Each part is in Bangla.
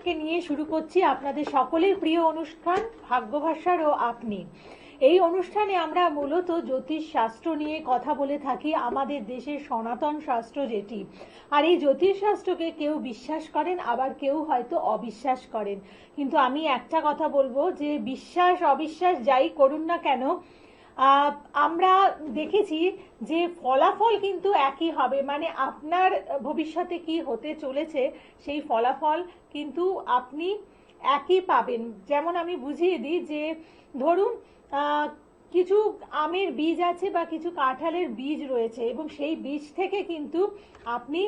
দর্শককে নিয়ে শুরু করছি আপনাদের সকলের প্রিয় অনুষ্ঠান ভাগ্যভাষার ও আপনি। এই অনুষ্ঠানে আমরা মূলত জ্যোতিষ শাস্ত্র নিয়ে কথা বলে থাকি, আমাদের দেশের সনাতন শাস্ত্র যেটি। আর এই জ্যোতিষ শাস্ত্রকে কেউ বিশ্বাস করেন, আবার কেউ হয়তো অবিশ্বাস করেন। কিন্তু আমি একটা কথা বলবো যে বিশ্বাস অবিশ্বাস যাই করুন না কেন, আমরা দেখেছি যে ফলাফল কিন্তু একই হবে। মানে আপনার ভবিষ্যতে কি হতে চলেছে সেই ফলাফল কিন্তু আপনি একই পাবেন। যেমন আমি বুঝিয়ে দিই যে ধরুন কিছু আমের বীজ আছে বা কিছু কাঁঠালের বীজ রয়েছে, এবং সেই বীজ থেকে কিন্তু আপনি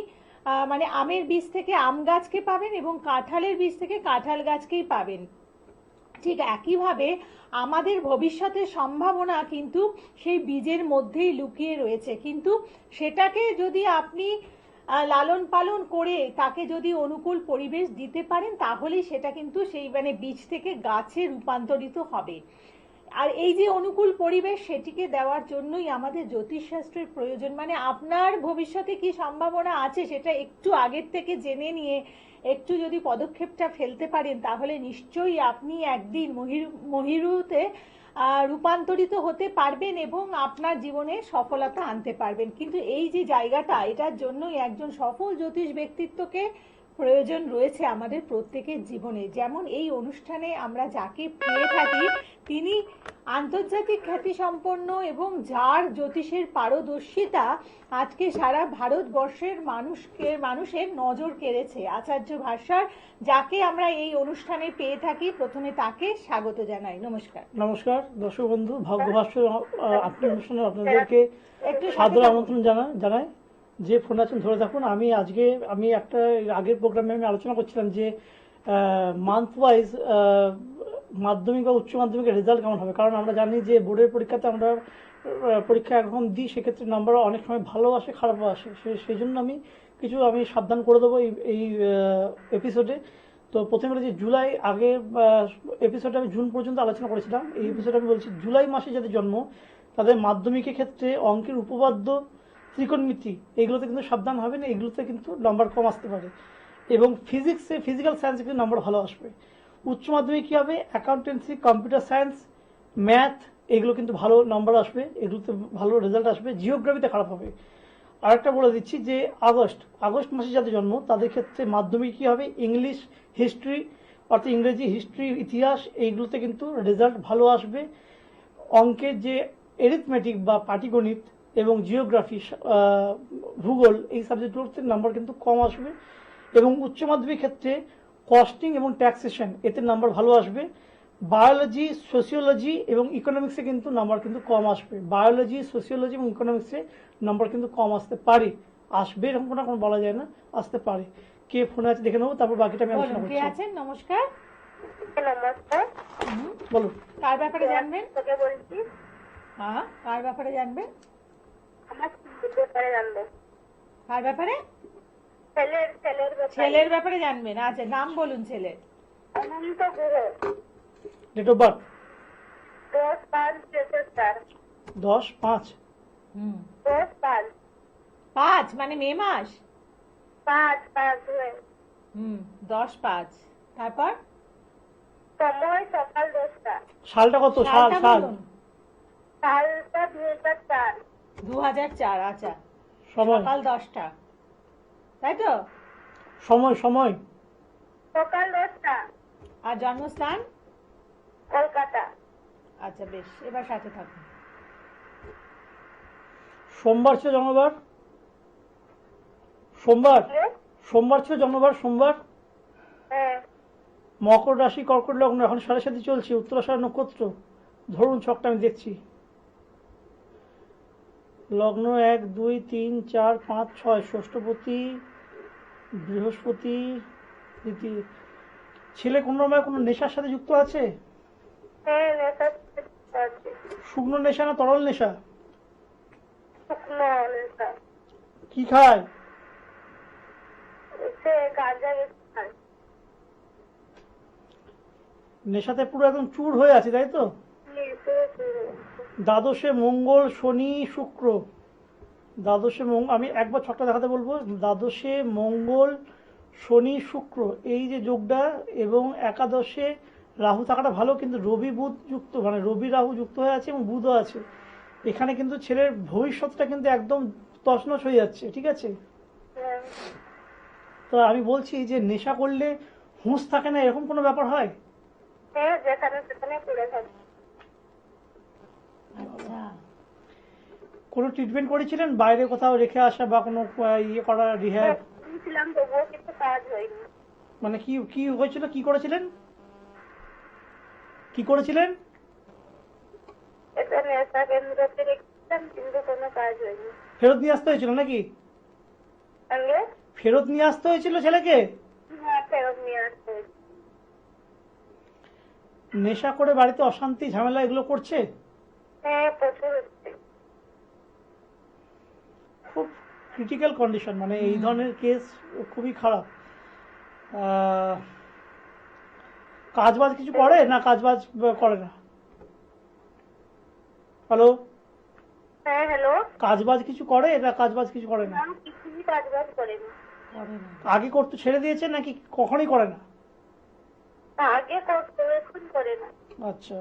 মানে আমের বীজ থেকে আম গাছকে পাবেন এবং কাঁঠালের বীজ থেকে কাঁঠাল গাছকেই পাবেন। ঠিক একইভাবে আমাদের ভবিষ্যতের সম্ভাবনা কিন্তু সেই বীজের মধ্যেই লুকিয়ে রয়েছে। কিন্তু সেটাকে যদি আপনি লালন পালন করে তাকে যদি অনুকূল পরিবেশ দিতে পারেন, তাহলেই সেটা কিন্তু সেই মানে বীজ থেকে গাছে রূপান্তরিত হবে। আর এই যে অনুকূল পরিবেশ, সেটিকে দেওয়ার জন্যই আমাদের জ্যোতিষশাস্ত্রের প্রয়োজন। মানে আপনার ভবিষ্যতে কি সম্ভাবনা আছে সেটা একটু আগের থেকে জেনে নিয়ে একটু যদি পদক্ষেপটা ফেলতে পারেন, তাহলে নিশ্চয়ই আপনি একদিন মহিরুতে রূপান্তরিত হতে পারবেন এবং আপনার জীবনে সফলতা আনতে পারবেন। কিন্তু এই যে জায়গাটা, এটার জন্যই একজন সফল জ্যোতিষ ব্যক্তিত্বকে প্রয়োজন রয়েছে আমাদের প্রত্যেকের জীবনে। যেমন এই অনুষ্ঠানে আমরা যাকে পেয়ে থাকি তিনি আন্তর্জাতিক খ্যাতি সম্পন্ন এবং যার জ্যোতিষের পারদর্শিতা আজকে সারা ভারতবর্ষের মানুষের নজর কেড়েছে, আচার্য ভাস্কর, যাকে আমরা এই অনুষ্ঠানে পেয়ে থাকি। প্রথমে তাকে স্বাগত জানাই। নমস্কার। নমস্কার দর্শক বন্ধু, ভাগ্যভাস্কর আপনি অনুষ্ঠানে আপনাদেরকে একটু সাদর আমন্ত্রণ জানাই। যে ফোন আছেন ধরে থাকুন। আমি একটা আগের প্রোগ্রামে আমি আলোচনা করছিলাম যে মান্থ ওয়াইজ মাধ্যমিক বা উচ্চ মাধ্যমিকের রেজাল্ট কেমন হবে। কারণ আমরা জানি যে বোর্ডের পরীক্ষাতে আমরা পরীক্ষা এখন দিই, সেক্ষেত্রে নাম্বার অনেক সময় ভালো আসে, খারাপও আসে। সেই জন্য আমি সাবধান করে দেবো এই এপিসোডে। তো প্রথমে যে জুলাই আগের এপিসোডে আমি জুন পর্যন্ত আলোচনা করেছিলাম, এই এপিসোডে আমি বলছি জুলাই মাসে যাদের জন্ম তাদের মাধ্যমিকের ক্ষেত্রে অঙ্কের উপপাদ্য, ত্রিকোণমিতি এগুলোতে কিন্তু সাবধান হবেন, এগুলোতে কিন্তু নাম্বার কম আসতে পারে। এবং ফিজিক্যাল সায়েন্সে কিন্তু নাম্বার ভালো আসবে। উচ্চ মাধ্যমিক কী হবে, অ্যাকাউন্টেন্সি, কম্পিউটার সায়েন্স, ম্যাথ এগুলো কিন্তু ভালো নাম্বার আসবে, এগুলোতে ভালো রেজাল্ট আসবে। জিওগ্রাফিতে খারাপ হবে। আরেকটা বলে দিচ্ছি যে আগস্ট মাসে যাদের জন্ম তাদের ক্ষেত্রে মাধ্যমিক কী হবে, ইংলিশ, হিস্ট্রি অর্থাৎ ইংরেজি, হিস্ট্রি, ইতিহাস এইগুলোতে কিন্তু রেজাল্ট ভালো আসবে। অঙ্কের যে এরিথমেটিক বা পাটিগণিত এবং জিওগ্রাফি, ভূগোল এই সাবজেক্টগুলোতে নাম্বার কিন্তু কম আসবে। এবং উচ্চ মাধ্যমিক ক্ষেত্রে কস্টিং এবং ট্যাক্সেশন এতে নাম্বার ভালো আসবে। বায়োলজি, সোশিওলজি এবং ইকোনমিক্সে কিন্তু নাম্বার কিন্তু কম আসবে। বায়োলজি, সোশিওলজি এবং ইকোনমিক্সে নাম্বার কিন্তু কম আসতে পারে, আসবে এরকম কোনো বলা যায় না, আসতে পারে। কে ফোনে আছে দেখে নেবো, তারপর বাকিটা আমি আলোচনা করছি। নমস্কার। নমস্কার। বলুন, কার ব্যাপারে জানবেন? হ্যাঁ, কার ব্যাপারে জানবেন? আমার ব্যাপারে জানবো। কার ব্যাপারে? ছেলের ব্যাপারে জানবেন। আচ্ছা, নাম বলুন ছেলের। Ananta Guha. Date of birth 10/5/2004। 10/5। 10/5 মানে মে মাস। 5/5। 10/5। তারপর সময় সকাল 10টা। সালটা কত? সালটা 2004। 2004। আচ্ছা, সময় সকাল 10টা, তাই তো? সময় সকাল 10টা। আর জন্মস্থান? কলকাতা। আচ্ছা, বেশ, এবার সাথে থাকুন। সোমবার ছিল জন্মবার। সোমবার ছিল জন্মবার। সোমবার। হ্যাঁ। মকর রাশি, কর্কট লগ্ন, এখন 7:30 চলছে, উত্তরাষাঢ় নক্ষত্র। ধরুন ছকটা আমি দেখছি। লগ্ন 1, 2, 3, 4, 5, 6, ষষ্ঠপতি বৃহস্পতি। ছেলে কোনো নেশার সাথে যুক্ত আছে? হ্যাঁ, নেশা আছে। শুকনো নেশা না তরল নেশা? শুকনো নেশা। কি খায়? সে গাঁজা খায়। নেশাতে পুরো একদম চুর হয়ে আছে, তাই তো? দ্বাদশে মঙ্গল, শনি, শুক্র। আমি একবার ছকটা দেখাতে বলবো। দ্বাদশে মঙ্গল, শনি শুক্র এই যে যোগটা এবং একাদশে রাহু থাকাটা ভালো, কিন্তু রবি বুধ যুক্ত, মানে রবি রাহু যুক্ত হয়ে আছে এবং বুধও আছে। এখানে কিন্তু ছেলের ভবিষ্যৎটা কিন্তু একদম তছনছ হয়ে যাচ্ছে, ঠিক আছে? হ্যাঁ। তো আমি বলছি যে নেশা করলে হুঁশ থাকে না, এরকম কোনো ব্যাপার হয়? হ্যাঁ, যেখানে সেখানে পড়ে থাকি। আচ্ছা, কোনো ট্রিটমেন্ট করেছিলেন, বাইরে কোথাও রেখে আসা বা কোনো ইয়ে করা, রিহ্যাব? ছিলাম তবুও কিছু কাজ হয়নি। মানে কি কি হয়েছিল, কি করেছিলেন, কি করেছিলেন? এটা নেশা কেন্দ্রতে রেখেছিলাম কিন্তু কোনো কাজ হয়নি। ফেরত নিয়ে আসতে হয়েছিল নাকি? সঙ্গে ফেরত নিয়ে আসতে হয়েছিল ছেলেকে? হ্যাঁ, ফেরত নিয়ে আসতে হয়েছে। নেশা করে বাড়িতে অশান্তি ঝামেলা এগুলো করছে? হ্যাঁ, প্রচুর হচ্ছে। খুব ক্রিটিক্যাল কন্ডিশন, মানে এই ধরনের কেস খুবই খারাপ। কাজবাজ কিছু করে না, কাজবাজ করে না? হ্যালো, হ্যাঁ, হ্যালো। কাজবাজ কিছু করে না, কাজবাজ কিছু করে না? আমি কিছুই কাজ বাজ করিনি। করে না। আগে করতে ছেড়ে দিয়েছে নাকি কখনোই করে না? আগে করতো, এখন করে না। আচ্ছা,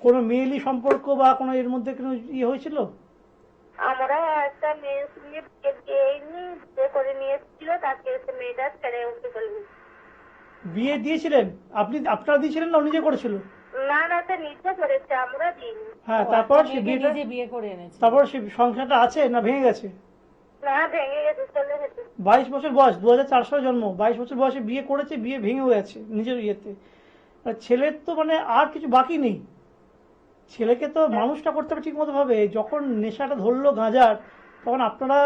কোনো মেয়েলি সম্পর্ক বা কোনো এর মধ্যে কোনো ইয়ে হয়েছিল? আমরা একটা মেয়ের সঙ্গে বিয়ে দিইনি, বিয়ে করে নিয়ে এসেছিল, তাকে এসে মেয়েটা ছেড়ে উঠে চলবে। বিয়ে দিয়েছিলেন আপনি, আপনারা দিয়েছিলেন না ও নিজে করেছিল? না না, সে নিজে করেছে, আমরা দিইনি। হ্যাঁ, ও, তারপর একটা সে মেয়েকে বিয়েটা, নিজে বিয়ে করে এনেছে। তারপর সে সংসারটা আছে না ভেঙে গেছে? না, ভেঙে গেছে, চলে গেছে। 22 বছর বয়স, 2004 সালে জন্ম, 22 বছর বয়সে বিয়ে করেছে, বিয়ে ভেঙে গেছে নিজের ইয়েতে। আর ছেলের তো মানে আর কিছু বাকি নেই, ছেলেকে তো মানুষটা করতে হবে ঠিক মতো ভাবে। যখন নেশাটা ধরলো গাঁজার, তখন আপনারা,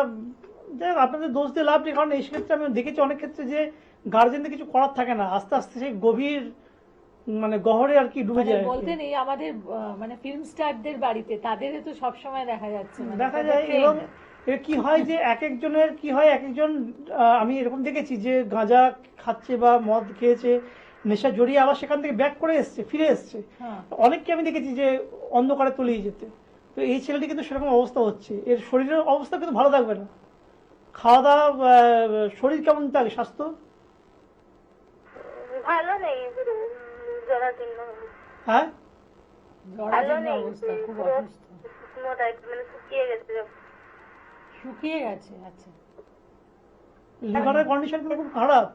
যাই হোক, আপনাদের দোষ দিয়ে লাভ নেই, কারণ এই ক্ষেত্রে আমি দেখেছি অনেক ক্ষেত্রে যে গার্জেনদের কিছু করার থাকে না, আস্তে আস্তে সেই গভীর মানে গহরে আর কি ডুবে মানে যায় আর কি। বলতে নেই আমাদের মানে ফিল্ম স্টারদের বাড়িতে তাদের তো সবসময় দেখা যাচ্ছে, মানে দেখা তাদের যায়। trend। এবং এর কি হয় যে এক একজনের কি হয়, এক একজন আমি এরকম দেখেছি যে গাঁজা খাচ্ছে বা মদ খেয়েছে, নেশা জড়িয়ে আবার সেখান থেকে ব্যাক করে এসছে, ফিরে এসছে। হ্যাঁ, অনেককে আমি দেখেছি যে অন্ধকারে তলিয়ে যেতে। তো এই ছেলেটি কিন্তু সেরকম অবস্থা হচ্ছে, এর শরীরের অবস্থা কিন্তু ভালো থাকবে না। খাওয়া দাওয়া, শরীর কেমন থাকে, স্বাস্থ্য? ভালো নেই, জরাজীর্ণ। হ্যাঁ, জরাজীর্ণ নেই, অবস্থা, খুব পুরো অসুস্থ, শুকনো type, মানে শুকিয়ে গেছে। শুকিয়ে গেছে। আচ্ছা, লিভারের কন্ডিশন কিন্তু খুব খারাপ।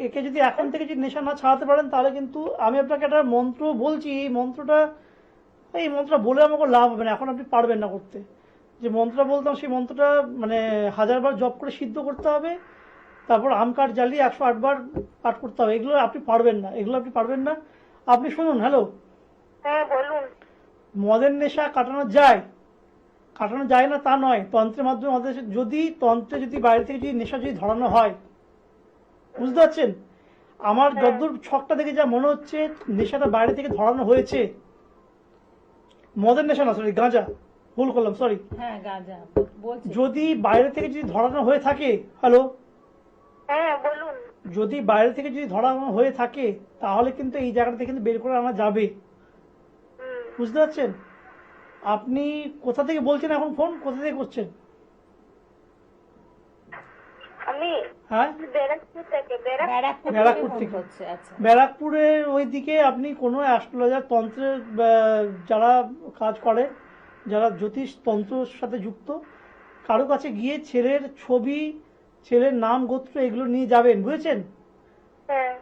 একে যদি এখন থেকে যদি নেশা না ছাড়াতে পারেন, তাহলে কিন্তু আমি আপনাকে একটা মন্ত্র বলছি, এই মন্ত্রটা বলে আমাকে লাভ হবে না, এখন আপনি পারবেন না করতে। যে মন্ত্রটা বলতাম সেই মন্ত্রটা মানে 1000বার জপ করে সিদ্ধ করতে হবে, তারপর আম কাঠ জ্বালিয়ে 108 বার পাঠ করতে হবে। এগুলো আপনি পারবেন না, এগুলো আপনি পারবেন না। আপনি শুনুন, হ্যালো, হ্যাঁ, বলুন। মদের নেশা কাটানো যায় না তা নয়, তন্ত্রের মাধ্যমে আমাদের যদি তন্ত্রে যদি বাইরে থেকে যদি নেশা যদি ধরানো হয়, বুঝতে পারছেন? আমার যতদূর ছকটা দেখে যা মনে হচ্ছে, নেশাটা বাইরে থেকে ধরানো হয়েছে। মদের নেশা না, সরি, গাঁজা, ভুল করলাম, সরি। হ্যাঁ, গাঁজা বলছি। যদি বাইরে থেকে যদি ধরানো হয়ে থাকে, হ্যালো, হ্যাঁ, বলুন। যদি বাইরে থেকে যদি ধরানো হয়ে থাকে, তাহলে কিন্তু এই জায়গাটা থেকে কিন্তু বের করে আনা যাবে, হুম। বুঝতে পারছেন? আপনি কোথা থেকে বলছেন এখন, ফোন কোথা থেকে করছেন? আমি হ্যাঁ, ব্যারাকপুর থেকে। ব্যারাকপুর ব্যারাকপুর থেকে থেকে। ফোন করছে। আচ্ছা, ব্যারাকপুরের ওইদিকে আপনি কোনো অ্যাস্ট্রোলজার, তন্ত্রের যারা কাজ করে, যারা জ্যোতিষ তন্ত্রের সাথে যুক্ত, কারো কাছে গিয়ে ছেলের ছবি, ছেলের নাম, গোত্র এগুলো নিয়ে যাবেন, বুঝেছেন? হ্যাঁ।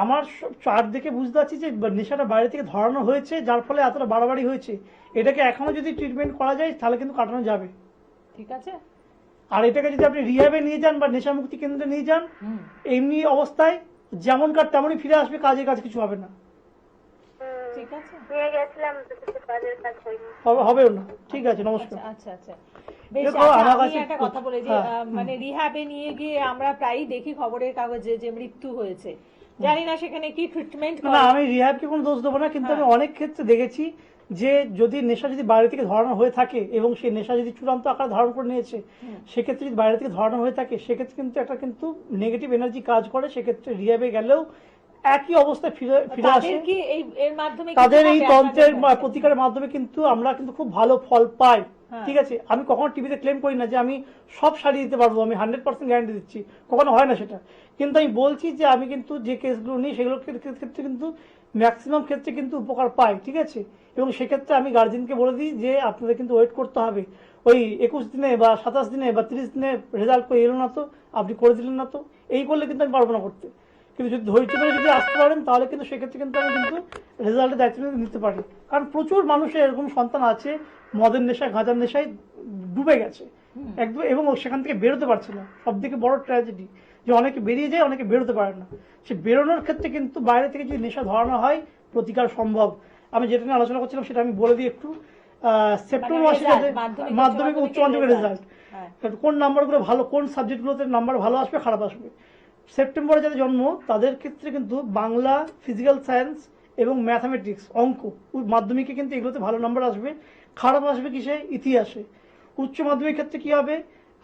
আমার চার্ট দেখে বুঝতে পারছি যে নেশাটা বাইরে থেকে ধরানো হয়েছে, যার ফলে এতটা বাড়াবাড়ি হয়েছে। এটাকে এখনো যদি ট্রিটমেন্ট করা যায়, তাহলে কিন্তু কাটানো যাবে। ঠিক আছে। আর এটাকে যদি আপনি রিহ্যাবে নিয়ে যান বা নেশা মুক্তি কেন্দ্রে নিয়ে যান, হুম, এমনি অবস্থায় যেমনকার তেমনই ফিরে আসবে, কাজের কাজ কিছু হবে না, হুম। ঠিক আছে। নিয়ে গেছিলাম তো কিছু কাজের কাজ হয়নি। হবেও না। ঠিক আছে, নমস্কার। আচ্ছা, আচ্ছা, আচ্ছা। বেশ, দেখো, আচ্ছা, আমার আমি কাছে একটা কথা বলে যে হ্যাঁ, মানে রিহ্যাবে নিয়ে গিয়ে আমরা প্রায়ই দেখি খবরের কাগজে যে মৃত্যু হয়েছে। জানি না সেখানে কি ট্রিটমেন্ট না, আমি রিহ্যাবকে কোনো দোষ দেবো না, কিন্তু আমি হ্যাঁ। অনেক ক্ষেত্রে দেখেছি যে যদি নেশা যদি বাইরে থেকে ধরানো হয়ে থাকে এবং সেই নেশা যদি চূড়ান্ত আকার ধারণ করে নিয়েছে, সেক্ষেত্রে যদি বাইরে থেকে ধরানো হয়ে থাকে, সেক্ষেত্রে কিন্তু একটা কিন্তু নেগেটিভ এনার্জি কাজ করে। সেক্ষেত্রে রিহ্যাবে গেলেও একই অবস্থায় ফিরে আসে। এর মাধ্যমে তাদের এই কিভাবে তন্ত্রের আপনাদের কাছে? প্রতিকারের মাধ্যমে কিন্তু আমরা কিন্তু খুব ভালো ফল পাই। হ্যাঁ। ঠিক আছে, আমি কখনো টিভিতে ক্লেম করি না যে আমি সব সারিয়ে দিতে পারবো, আমি 100% গ্যারান্টি দিচ্ছি, কখনো হয় না সেটা। কিন্তু আমি বলছি যে আমি কিন্তু যে কেসগুলো নিই সেগুলোর ক্ষেত্রে কিন্তু ম্যাক্সিমাম ক্ষেত্রে কিন্তু উপকার পাই, ঠিক আছে। এবং সেক্ষেত্রে আমি গার্জেনকে বলে দিই যে আপনাদের কিন্তু ওয়েট করতে হবে, ওই 21 দিনে বা 27 দিনে বা 30 দিনে রেজাল্ট করে এলো না তো, আপনি করে দিলেন না তো, এই করলে কিন্তু আমি পারবো না করতে। কিন্তু যদি ধৈর্য ধরে যদি আসতে পারেন তাহলে কিন্তু সেক্ষেত্রে কিন্তু আমি কিন্তু রেজাল্টের দায়িত্ব নিতে পারি। কারণ প্রচুর মানুষের এরকম সন্তান আছে মদের নেশায় গাঁজার নেশায় ডুবে গেছে একদম, এবং সেখান থেকে বেরোতে পারছে না। সব থেকে বড় ট্র্যাজেডি যে অনেকে বেরিয়ে যায়, অনেকে বেরোতে পারে না। সে বেরোনোর ক্ষেত্রে কিন্তু বাইরে থেকে যদি নেশা ধরানো হয় প্রতিকার সম্ভব। আমি যেটা নিয়ে আলোচনা করছিলাম সেটা আমি বলে দিই একটু। সেপ্টেম্বর মাসে result, যাতে মাধ্যমিক উচ্চ মাধ্যমিক রেজাল্ট, হ্যাঁ। কোন নাম্বারগুলো ভালো, কোন সাবজেক্টগুলোতে নাম্বার ভালো আসবে খারাপ আসবে। সেপ্টেম্বরে যাদের জন্ম তাদের ক্ষেত্রে কিন্তু বাংলা, ফিজিক্যাল সায়েন্স এবং ম্যাথামেটিক্স, অঙ্ক, মাধ্যমিকে কিন্তু এগুলোতে ভালো নাম্বার আসবে। খারাপ আসবে কিসে? ইতিহাসে। উচ্চ মাধ্যমিক ক্ষেত্রে কি হবে?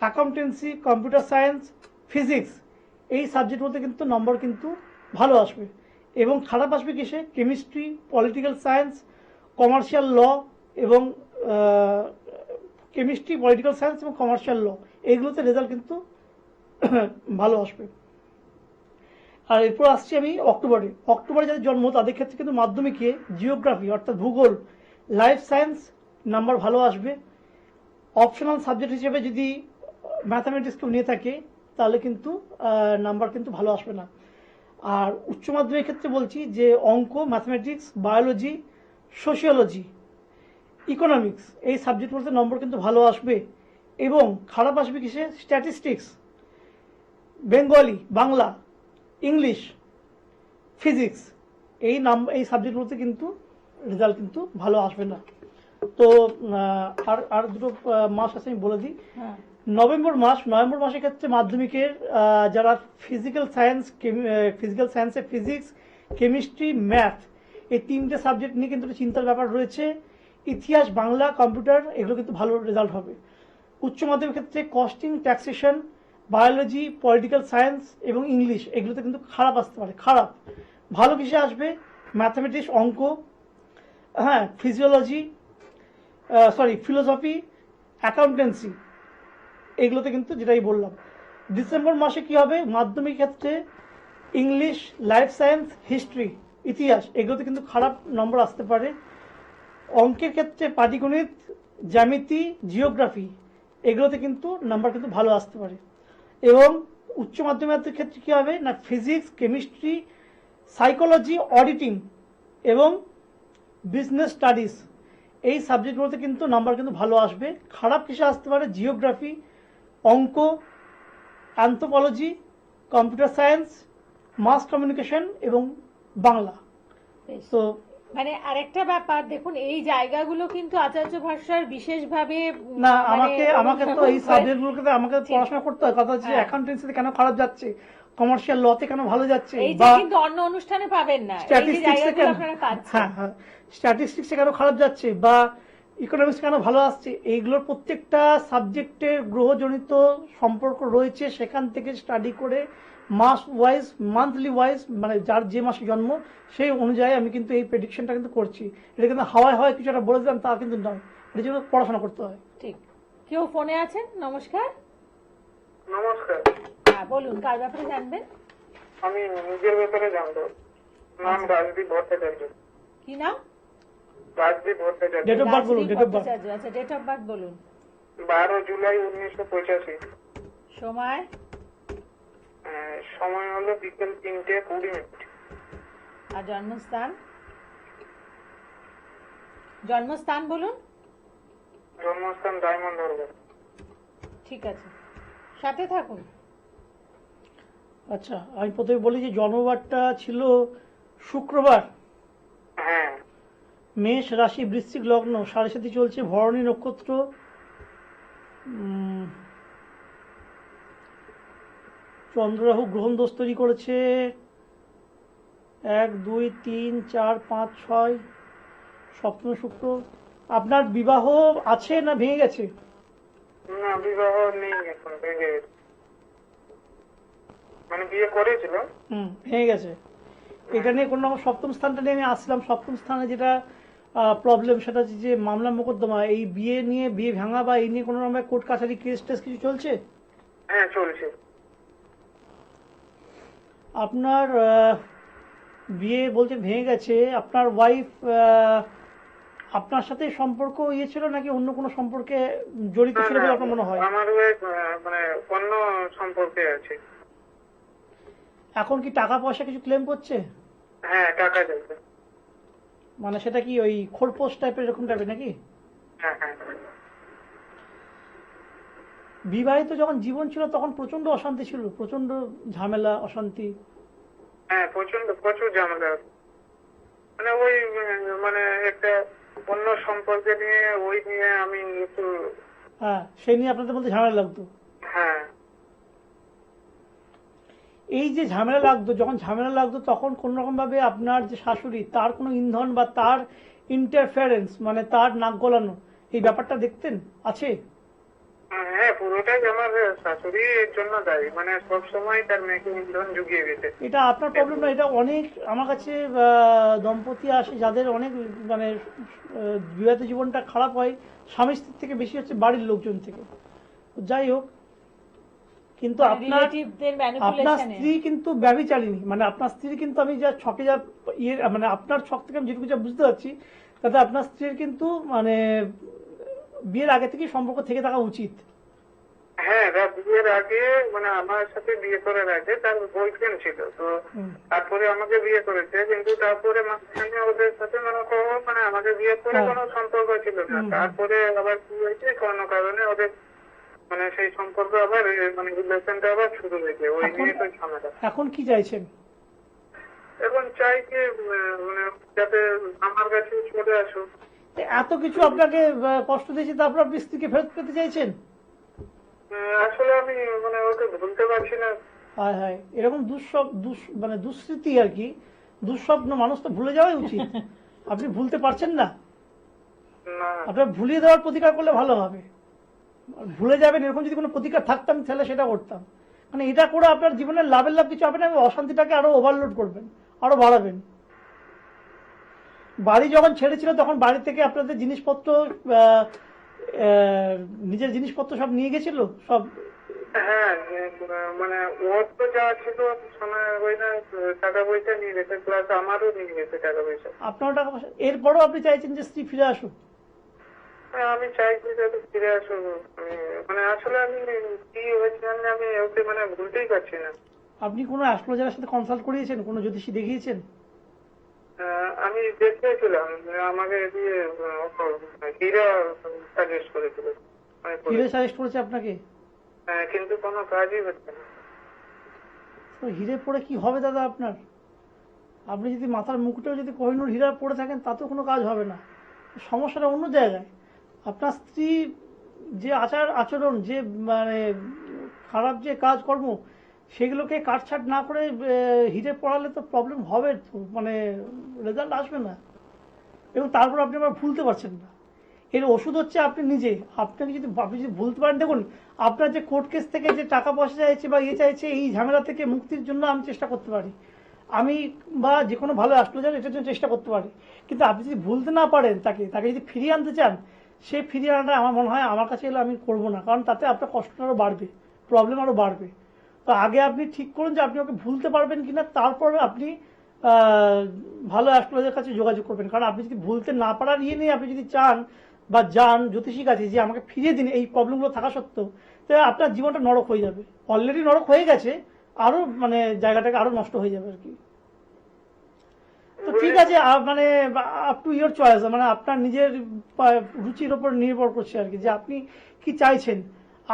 অ্যাকাউন্টেন্সি, কম্পিউটার সায়েন্স, ফিজিক্স, এই সাবজেক্টগুলোতে কিন্তু নম্বর কিন্তু ভালো আসবে। এবং খারাপ আসবে কিসে? Chemistry, political science, commercial law এবং কেমিস্ট্রি, পলিটিক্যাল সায়েন্স এবং কমার্শিয়াল ল, এইগুলোতে রেজাল্ট কিন্তু ভালো আসবে। আর এরপর আসছি আমি অক্টোবরে যাদের জন্ম তাদের ক্ষেত্রে কিন্তু মাধ্যমিকে জিওগ্রাফি অর্থাৎ ভূগোল, লাইফ সায়েন্স নাম্বার ভালো আসবে। অপশনাল সাবজেক্ট হিসেবে যদি ম্যাথামেটিক্স কেউ নিয়ে থাকে তাহলে কিন্তু নাম্বার কিন্তু ভালো আসবে না। আর উচ্চ মাধ্যমিক ক্ষেত্রে বলছি যে অঙ্ক, ম্যাথামেটিক্স, বায়োলজি, সোশিওলজি, ইকোনমিক্স, এই সাবজেক্টগুলোতে নম্বর কিন্তু ভালো আসবে। এবং খারাপ আসবে কিসে? Statistics, Bengali, Bangla, English, physics, এই সাবজেক্টগুলোতে কিন্তু রেজাল্ট কিন্তু ভালো আসবে না। তো আর দুটো মাস আছে আমি বলে দিই। হ্যাঁ। নভেম্বর মাসের ক্ষেত্রে মাধ্যমিকের যারা ফিজিক্যাল সায়েন্সে ফিজিক্স, কেমিস্ট্রি, ম্যাথ, এই তিনটে সাবজেক্ট নিয়ে কিন্তু একটা চিন্তার ব্যাপার রয়েছে। ইতিহাস, বাংলা, কম্পিউটার, এগুলো কিন্তু ভালো রেজাল্ট হবে। উচ্চ মাধ্যমিক ক্ষেত্রে costing, taxation, biology, political science এবং ইংলিশ, এগুলোতে কিন্তু খারাপ আসতে পারে। খারাপ। ভালো কিসে আসবে? ম্যাথামেটিক্স, অঙ্ক, হ্যাঁ, ফিলোসফি, অ্যাকাউন্টেন্সি, এগুলোতে কিন্তু যেটাই বললাম। ডিসেম্বর মাসে কি হবে? মাধ্যমিক ক্ষেত্রে ইংলিশ, লাইফ সায়েন্স, হিস্ট্রি, ইতিহাস, এগুলোতে কিন্তু খারাপ নম্বর আসতে পারে। অঙ্কের ক্ষেত্রে পাটিগণিত, জ্যামিতি, জিওগ্রাফি, এগুলোতে কিন্তু নাম্বার কিন্তু ভালো আসতে পারে। এবং উচ্চ মাধ্যমিকের ক্ষেত্রে কি হবে না, ফিজিক্স, কেমিস্ট্রি, সাইকোলজি, অডিটিং এবং বিজনেস স্টাডিজ, এই সাবজেক্টগুলোতে কিন্তু নাম্বার কিন্তু ভালো আসবে। খারাপ কিসে আসতে পারে? জিওগ্রাফি, অঙ্ক, anthropology, computer science, mass communication এবং বাংলা। বেশ। তো মানে আরেকটা ব্যাপার দেখুন, এই জায়গাগুলো কিন্তু আচার্য ভাষার বিশেষভাবে না, মানে আমাকে তো এই সাবজেক্টগুলোকে আমাকে পড়াশোনা করতে হয়। কথা হচ্ছে হ্যাঁ। অ্যাকাউন্টেন্সিতে কেন খারাপ যাচ্ছে, কমার্শিয়াল লতে কেন ভালো যাচ্ছে, এই যে বা কিন্তু অন্য অনুষ্ঠানে পাবেন না, এই যে স্ট্যাটিস্টিক্সে জায়গাগুলো কেন, আপনারা পাচ্ছেন। হ্যাঁ, স্ট্যাটিস্টিক্সে কেন খারাপ যাচ্ছে, বা ইকোনমিক্স কেন ভালো আসছে, এইগুলোর প্রত্যেকটা সাবজেক্টের গ্রহজনিত সম্পর্ক রয়েছে। সেখান থেকে স্টাডি করে মাস ওয়াইজ, মান্থলি ওয়াইজ, মানে যার যে মাসে জন্ম সেই অনুযায়ী আমি কিন্তু এই প্রেডিকশনটা কিন্তু করছি। এটা কিন্তু হাওয়ায় কিছু একটা বলে দিলাম তা কিন্তু নয়, এটার জন্য পড়াশোনা করতে হয়। ঠিক। কেউ ফোনে আছেন? নমস্কার। নমস্কার। হ্যাঁ বলুন, কার ব্যাপারে জানবেন? আমি নিজের ব্যাপারে জানবো। নাম রাজদীপ ভট্টাচার্য। কি নাম? Rajdeep Bhattacharya. Date of birth বলুন, Rajdeep date of birth. Bhattacharya. আচ্ছা, ডেট অফ বার্থ বলুন। 12 জুলাই 1985। সময়? সময় হলো বিকেল 3:20। আর জন্মস্থান? জন্মস্থান বলুন। জন্মস্থান ডায়মন্ড হারবার। ঠিক আছে, সাথে থাকুন। আচ্ছা, আমি প্রথমে বলি যে জন্মবারটা ছিল শুক্রবার, হ্যাঁ। মেষ রাশি, বৃশ্চিক লগ্ন, 7:30 চলছে, ভরণী নক্ষত্র, চন্দ্ররাহু গ্রহণ দোষ তৈরি করেছে 1, 2, 3, 4, 5, 6, সপ্তমে শুক্র। আপনার বিবাহ আছে না ভেঙে গেছে? না, বিবাহ নেই এখন, ভেঙে গেছে। মানে বিয়ে করেছিল। ভেঙে গেছে। এটা নিয়ে কোনো রকম সপ্তম স্থানটা নিয়ে আমি আসছিলাম। সপ্তম স্থানে যেটা প্রবলেম, সেটা হচ্ছে যে মামলা মোকদ্দমা এই বিয়ে নিয়ে, বিয়ে ভাঙা বা এই নিয়ে কোনো রকম কোর্ট কাছারি কেস টেস কিছু চলছে? হ্যাঁ চলছে। আপনার বিয়ে বলতে ভেঙে গেছে, আপনার ওয়াইফ আপনার সাথে সম্পর্ক ইয়ে ছিল নাকি অন্য কোনো সম্পর্কে জড়িত ছিল বলে আপনার মনে হয়? আমার ওই মানে অন্য সম্পর্কে আছে। এখন কি টাকা পয়সা কিছু ক্লেম করছে? হ্যাঁ টাকা যাবে। মানে সেটা কি ওই খোরপোশ টাইপের এরকম টাইপের নাকি? হ্যাঁ হ্যাঁ বিবাহিত যখন জীবন ছিল তখন প্রচন্ড অশান্তি ছিল, প্রচন্ড ঝামেলা অশান্তি। হ্যাঁ প্রচুর ঝামেলা। মানে ওই মানে একটা অন্য সম্পর্কে নিয়ে ওই নিয়ে আমি একটু হ্যাঁ, সেই নিয়ে আপনাদের মধ্যে ঝামেলা লাগতো। হ্যাঁ এই যে ঝামেলা লাগতো, যখন ঝামেলা লাগতো তখন কোন রকম ভাবে আপনার যে শাশুড়ি, তার কোনো ইন্ধন বা তার ইন্টারফারেন্স, মানে তার নাক গলানো, এই ব্যাপারটা দেখতেন আছে? হ্যাঁ পুরোটাই আমার শাশুড়ি এর জন্য দায়ী, মানে সবসময় তার মেয়েকে ইন্ধন জুগিয়ে গেছে। এটা আপনার প্রবলেম না, এটা অনেক আমার কাছে দম্পতি আসে যাদের অনেক মানে বিবাহিত জীবনটা খারাপ হয় স্বামী স্ত্রীর থেকে বেশি হচ্ছে বাড়ির লোকজন থেকে। যাই হোক, কিন্তু আপনার রিলেটিভদের আপনার ম্যানিপুলেশনে স্ত্রী কিন্তু ব্যভিচারিণী, মানে আপনার স্ত্রী কিন্তু, আমি যা ছকে যা ইয়ে মানে আপনার ছক থেকে আমি যেটুকু যা বুঝতে পারছি, তাতে আপনার স্ত্রীর কিন্তু মানে বিয়ের আগে থেকেই সম্পর্ক থেকে থাকা উচিত। হ্যাঁ বিয়ের আগে মানে আমার সাথে বিয়ে করার আগে তার বয়ফ্রেন্ড ছিল, তো তারপরে আমাকে বিয়ে করেছে, কিন্তু তারপরে মাঝখানে ওদের সাথে মানে আমাদের বিয়ের পরে কোনো সম্পর্ক ছিল না। তারপরে আবার কি হয়েছে, কোনো কারণে ওদের মানে সেই সম্পর্ক আবার মানে রিলেশনটা আবার শুরু হয়েছে, ওই নিয়ে তো ঝামেলা। এখন কি চাইছেন? এখন চাই যে মানে যাতে আমার কাছে চলে আসুক। এত কিছু আপনাকে কষ্ট দিয়েছে, তারপর আপনি স্ত্রীকে ফেরত পেতে চাইছেন? আসলে আমি মানে ওকে ভুলতে পারছি না। হায় হায়, এরকম মানে দুঃস্মৃতি আর কি, দুঃস্বপ্ন মানুষ তো ভুলে যাওয়াই উচিত। আপনি ভুলতে পারছেন না, না আপনার ভুলিয়ে দেওয়ার প্রতিকার করলে ভালো হবে। ভুলে যাবেন এরকম যদি কোনো প্রতিকার থাকতাম তাহলে সেটা করতাম। মানে এটা করে আপনার জীবনের লাভের লাভ কিছু হবে না, অশান্তিটাকে আরো ওভারলোড করবেন, আরো বাড়াবেন। বাড়ি যখন ছেড়েছিল তখন বাড়ি থেকে আপনাদের জিনিসপত্র, নিজের জিনিসপত্র সব নিয়ে গেছিল সব? হ্যাঁ মানে ওর তো যা ছিল ওই না টাকা পয়সা নিয়ে গেছে, প্লাস আমারও নিয়ে গেছে টাকা পয়সা। আপনারও টাকা পয়সা, এরপরও আপনি চাইছেন যে স্ত্রী ফিরে আসুক? হ্যাঁ আমি চাইছি যাতে ফিরে আসুক। মানে আসলে আমি কি হয়েছে আমি ওকে মানে ভুলতেই পারছি না। আপনি কোনো অ্যাস্ট্রোলজারের সাথে কনসাল্ট করিয়েছেন, কোনো জ্যোতিষী দেখিয়েছেন? আমি দেখেছিলাম, আমাকে দিয়ে হীরা সাজেস্ট করেছিল। হিরে সাজেস্ট করেছে আপনাকে? কিন্তু কোনো কাজই হচ্ছে না। তো হিরে পড়ে কি হবে দাদা আপনার? আপনি যদি মাথার মুকুটেও যদি কোহিনূর হীরা পড়ে থাকেন তাতেও কোনো কাজ হবে না, সমস্যাটা অন্য জায়গায়। আপনার স্ত্রী যে আচরণ, যে মানে খারাপ যে কাজকর্ম, সেগুলোকে কাটছাট না করে হিরে পড়ালে তো প্রবলেম হবে, তো মানে রেজাল্ট আসবে না, এবং তারপর আপনি আবার ভুলতে পারছেন না। এর ওষুধ হচ্ছে আপনি নিজে। আপনি যদি ভুলতে পারেন, দেখুন আপনার যে কোর্ট কেস থেকে যে টাকা পয়সা চাইছে বা ইয়ে চাইছে, এই ঝামেলা থেকে মুক্তির জন্য আমি চেষ্টা করতে পারি, আমি বা যে কোনো ভালো অ্যাস্ট্রোলজার এটার জন্য চেষ্টা করতে পারি। কিন্তু আপনি যদি ভুলতে না পারেন, তাকে যদি ফিরিয়ে আনতে চান, সে ফিরিয়ে আনাটা আমার মনে হয় আমার কাছে এলে আমি করবো না, কারণ তাতে আপনার কষ্টটা আরও বাড়বে, প্রবলেম আরও বাড়বে। তো আগে আপনি ঠিক করুন যে আপনি ওকে ভুলতে পারবেন কিনা, তারপর আপনি ভালো অ্যাস্ট্রোলজারের কাছে যোগাযোগ করবেন। কারণ আপনি যদি ভুলতে না পারার ইয়ে নিয়ে আপনি যদি চান বা যান জ্যোতিষীর কাছে যে আমাকে ফিরিয়ে দিন এই প্রবলেমগুলো থাকা সত্ত্বেও, তাহলে আপনার জীবনটা নরক হয়ে যাবে। অলরেডি নরক হয়ে গেছে, আরো মানে জায়গাটাকে আরো নষ্ট হয়ে যাবে আর কি। তো ঠিক আছে, মানে আপ টু ইয়োর চয়েস, মানে আপনার নিজের রুচির ওপর নির্ভর করছে আর কি, যে আপনি কি চাইছেন।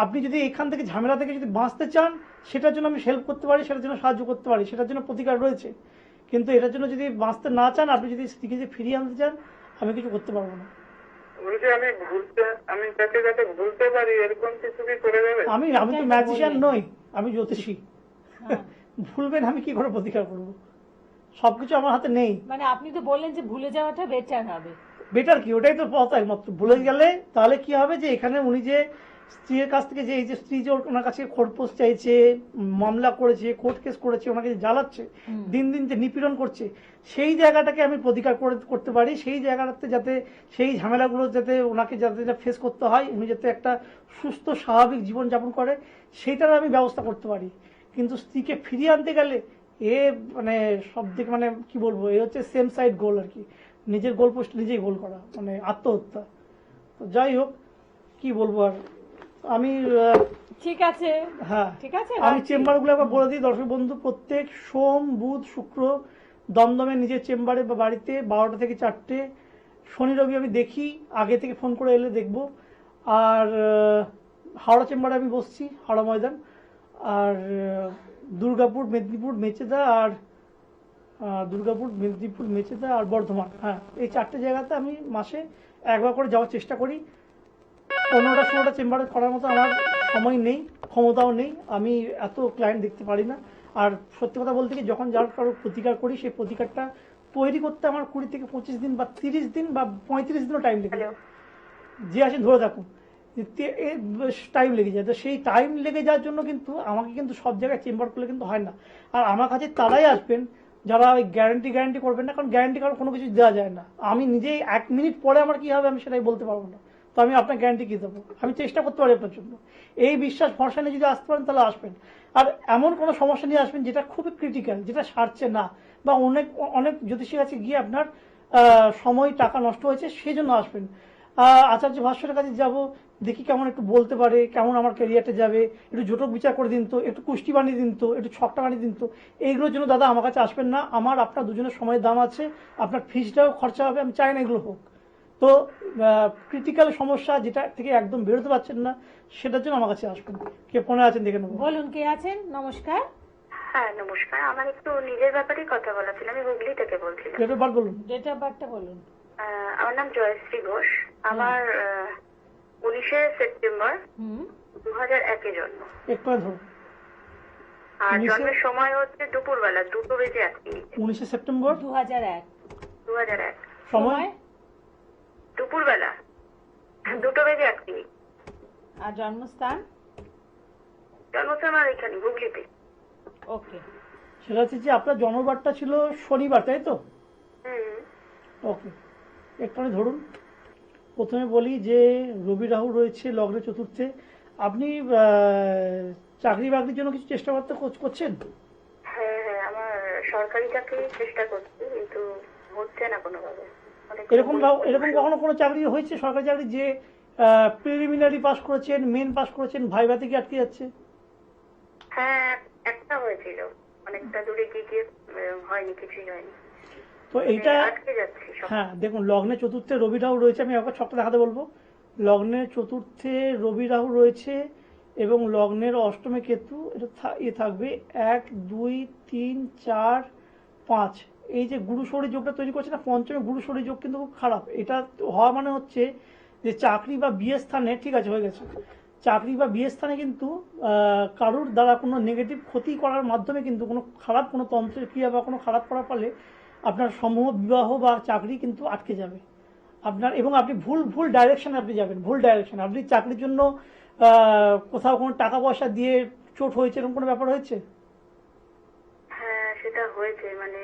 আপনি যদি এখান থেকে ঝামেলা থেকে যদি বাঁচতে চান, সেটার জন্য আমি হেল্প করতে পারি, সেটার জন্য সাহায্য করতে পারি, সেটার জন্য প্রতিকার রয়েছে। কিন্তু এটার জন্য যদি বাঁচতে না চান, আপনি যদি স্ত্রীকে যে ফিরিয়ে আনতে চান, আমি কিছু করতে পারবো না। বলছি আমি তাকে যাতে ভুলতে পারি এরকম কিছু কি করে দেবে? আমি তো ম্যাজিশিয়ান নই, আমি জ্যোতিষী। ভুলবেন আমি কি করে প্রতিকার করবো? সবকিছু আমার হাতে নেই। মানে আপনি তো বললেন যে ভুলে যাওয়াটা বেটার হবে। বেটার কি, ওটাই তো পথ একমাত্র। ভুলে গেলে তাহলে কি হবে, যে এখানে উনি যে স্ত্রীর কাছ থেকে যে এই যে স্ত্রী যে ওনার কাছে খোরপোশ চাইছে, মামলা করেছে, কোর্ট কেস করেছে, ওনাকে যে জ্বালাচ্ছে, দিন দিন যে নিপীড়ন করছে, সেই জায়গাটাকে আমি প্রতিকার করতে পারি, সেই জায়গাটাতে যাতে সেই ঝামেলাগুলো যাতে ওনাকে যাতে ফেস করতে হয়, উনি যাতে একটা সুস্থ স্বাভাবিক জীবনযাপন করে, সেইটার আমি ব্যবস্থা করতে পারি। কিন্তু স্ত্রীকে ফিরিয়ে আনতে গেলে এ মানে সব দিকে মানে কি বলবো, এ হচ্ছে সেম সাইড গোল আর কি, নিজের গোল পোস্ট নিজেই গোল করা, মানে আত্মহত্যা। তো যাই হোক, কি বলবো আর, আমি ঠিক আছে, হ্যাঁ ঠিক আছে, আমি রাখছি। চেম্বারগুলো একবার বলে দিই দর্শক বন্ধু, প্রত্যেক সোম, বুধ, শুক্র দমদমে নিজের চেম্বারে বা বাড়িতে 12টা থেকে 4টে, শনি রবি আমি দেখি, আগে থেকে ফোন করে এলে দেখবো। আর হাওড়া চেম্বারে আমি বসছি, হাওড়া ময়দান, আর দুর্গাপুর, মেদিনীপুর, মেচেদা, আর দুর্গাপুর, মেদিনীপুর, মেচেদা আর বর্ধমান, হ্যাঁ এই 4টে জায়গাতে আমি মাসে একবার করে যাওয়ার চেষ্টা করি। 15টা 16টা চেম্বারে করার মতো আমার সময় নেই, ক্ষমতাও নেই, আমি এত ক্লায়েন্ট দেখতে পারি না। আর সত্যি কথা বলতে কি, যখন যার কারো প্রতিকার করি, সেই প্রতিকারটা তৈরি করতে আমার 20 থেকে 25 দিন বা 30 দিন বা 35 দিনও টাইম লেগে যায়। যে আসেন ধরে থাকুন, টাইম লেগে যায়। তো সেই টাইম লেগে যাওয়ার জন্য কিন্তু আমাকে কিন্তু সব জায়গায় চেম্বার করলে কিন্তু হয় না। আর আমার কাছে তারাই আসবেন যারা ওই গ্যারান্টি করবেন না, কারণ গ্যারান্টি কারণ কোনো কিছু দেওয়া যায় না। আমি নিজেই 1 মিনিট পরে আমার কি হবে আমি সেটাই বলতে পারবো না। তো আমি আপনার গ্যারান্টি কি দেবো? আমি চেষ্টা করতে পারি আপনার জন্য। এই বিশ্বাস ভরসা নিয়ে যদি আসতে পারেন তাহলে আসবেন। আর এমন কোনো সমস্যা নিয়ে আসবেন যেটা খুবই ক্রিটিক্যাল, যেটা সারছে না, বা অনেক অনেক জ্যোতিষীর কাছে গিয়ে আপনার সময় টাকা নষ্ট হয়েছে, সেই জন্য আসবেন। আচার্য ভাস্করের কাছে যাব, দেখি কেমন একটু বলতে পারে, কেমন আমার ক্যারিয়ারটা যাবে, একটু জোটক বিচার করে দিন তো, একটু কুষ্টি বানিয়ে দিন তো, একটু ছকটা বানিয়ে দিন তো। এইগুলোর জন্য দাদা আমার কাছে আসবেন না। আমার আপনার দুজনের সময়ের দাম আছে, আপনার ফিসটাও খরচা হবে, আমি চাই না এগুলো হোক। তো ক্রিটিক্যাল সমস্যা যেটা থেকে একদম বেরোতে পারছেন না, সেটার জন্য আমার কাছে আসবেন। কে ফোনে আছেন দেখে নেবো। বলুন, কে আছেন? নমস্কার। হ্যাঁ নমস্কার, আমার একটু নিজের ব্যাপারেই কথা বলা ছিল। আমি হুগলি থেকে বলছিলাম। ডেট অফ বার্থ বলুন। ডেট অফ বার্থটা বলুন। আমার নাম জয়শ্রী ঘোষ। আমার 19শে সেপ্টেম্বর 2001 জন্ম। একটু আগে ধরুন। আর 19শে জন্মের সময় হচ্ছে দুপুরবেলা 2:01। 19শে সেপ্টেম্বর 2001। 2001 সময় দুপুরবেলা 2:01। আর জন্মস্থান? জন্মস্থান আমার এখানে হুগলিতে। ওকে। সেটা হচ্ছে যে আপনার জন্মবারটা ছিল শনিবার, তাই তো? ওকে, একটুখানি ধরুন। প্রথমে বলি যে রবি রাহু রয়েছে লগ্নে চতুর্থে। আপনি চাকরি বাকরির জন্য কিছু চেষ্টা করছেন? হ্যাঁ, আমার সরকারি চাকরি চেষ্টা করছি, কিন্তু হচ্ছে না কোনোভাবে। এরকম কখনো কোনো চাকরি হয়েছে সরকারি চাকরি যে প্রিলিমিনারি পাস করেছেন, মেন পাস করেছেন, ভাইভাতে কি আটকে যাচ্ছে? হ্যাঁ, একটা হয়েছিল, অনেকটা দূরে গিয়ে হয়নি, কিছুই হয়নি। তো এইটা আটকে যাচ্ছে সব। হ্যাঁ দেখুন, লগ্নে চতুর্থে রবি রাহু রয়েছে, আমি একবার ছকটা দেখাতে বলবো। লগ্নের চতুর্থে রবি রাহু রয়েছে এবং লগ্নের অষ্টমে কেতু, এটা থাকবে 1 2 3 4 5। এই যে গুরু শরী যোগটা তৈরি করছে না, পঞ্চমে গুরু শরী যোগ কিন্তু খুব খারাপ। এটা হওয়া মানে হচ্ছে যে চাকরি বা বিয়ের স্থানে, ঠিক আছে হয়ে গেছে, চাকরি বা বিয়ের স্থানে কিন্তু কারুর দ্বারা কোনো নেগেটিভ ক্ষতি করার মাধ্যমে কিন্তু কোনো খারাপ কোনো তন্ত্রের ক্রিয়া বা কোনো খারাপ করার ফলে আপনার সমূহ বিবাহ বা চাকরি কিন্তু আটকে যাবে আপনার, এবং আপনি ভুল ডাইরেকশনে আপনি যাবেন, ভুল ডাইরেকশন। আপনি চাকরির জন্য কোথাও কোনো টাকা পয়সা দিয়ে চোট হয়েছে, এরকম কোনো ব্যাপার হয়েছে? হ্যাঁ, সেটা হয়েছে, মানে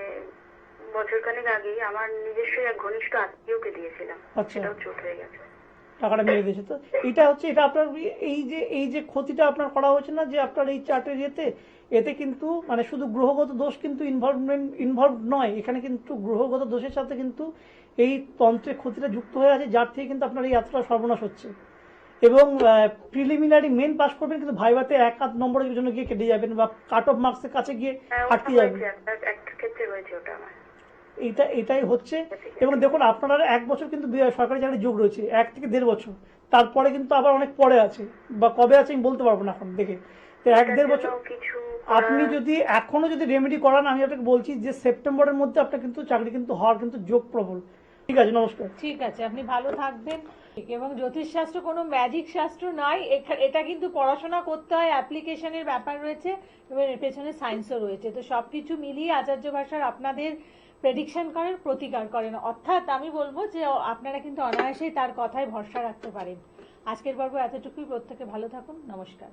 বছরখানেক আগেই আমার নিজস্ব এক ঘনিষ্ঠ আত্মীয়কে দিয়েছিলাম, আচ্ছা, সেটাও চোট হয়ে গেছে। টাকাটা মেরে দিয়েছে। তো এটা আপনার এই যে ক্ষতিটা আপনার করা হয়েছে না, যে আপনার এই চার্টের এতে কিন্তু মানে শুধু গ্রহগত দোষ কিন্তু ইনভলভ নয়, এখানে কিন্তু গ্রহগত দোষের সাথে কিন্তু এই তন্ত্রের ক্ষতিটা যুক্ত হয়ে আছে, যার থেকে কিন্তু আপনার এই এতটা সর্বনাশ হচ্ছে। এবং প্রিলিমিনারি মেন পাস করবেন, কিন্তু ভাইভাতে 1-8 নম্বরের জন্য গিয়ে কেটে যাবেন, বা কাট অফ মার্কসের কাছে গিয়ে আটকে যাবেন। একটা ক্ষেত্রে হয়েছে ওটা আমার। এটাই হচ্ছে। এবং দেখুন, আপনার 1 বছর কিন্তু সরকারি চাকরি যোগ রয়েছে, 1 থেকে 1.5 বছর, তারপরে কিন্তু আবার অনেক পরে আছে, বা কবে আছে আমি বলতে পারবো না এখন দেখে। তো 1-1.5 বছর আপনি যদি এখনো যদি রেমেডি করান, আমি আপনাকে বলছি যে সেপ্টেম্বরের মধ্যে আপনার কিন্তু চাকরি কিন্তু হওয়ার কিন্তু যোগ প্রবল। ঠিক আছে, নমস্কার। ঠিক আছে, আপনি ভালো থাকবেন। এবং জ্যোতিষশাস্ত্র কোনো ম্যাজিক শাস্ত্র নয়, এটা কিন্তু পড়াশোনা করতে হয়, অ্যাপ্লিকেশনের ব্যাপার রয়েছে এবং এর পেছনে সায়েন্সও রয়েছে। তো সবকিছু মিলিয়ে আচার্য ভাষার আপনাদের প্রেডিকশন করেন, প্রতিকার করেন। অর্থাৎ আমি বলবো যে আপনারা কিন্তু অনায়াসেই তার কথায় ভরসা রাখতে পারেন। আজকের পর্ব এতটুকুই। প্রত্যেকে ভালো থাকুন। নমস্কার।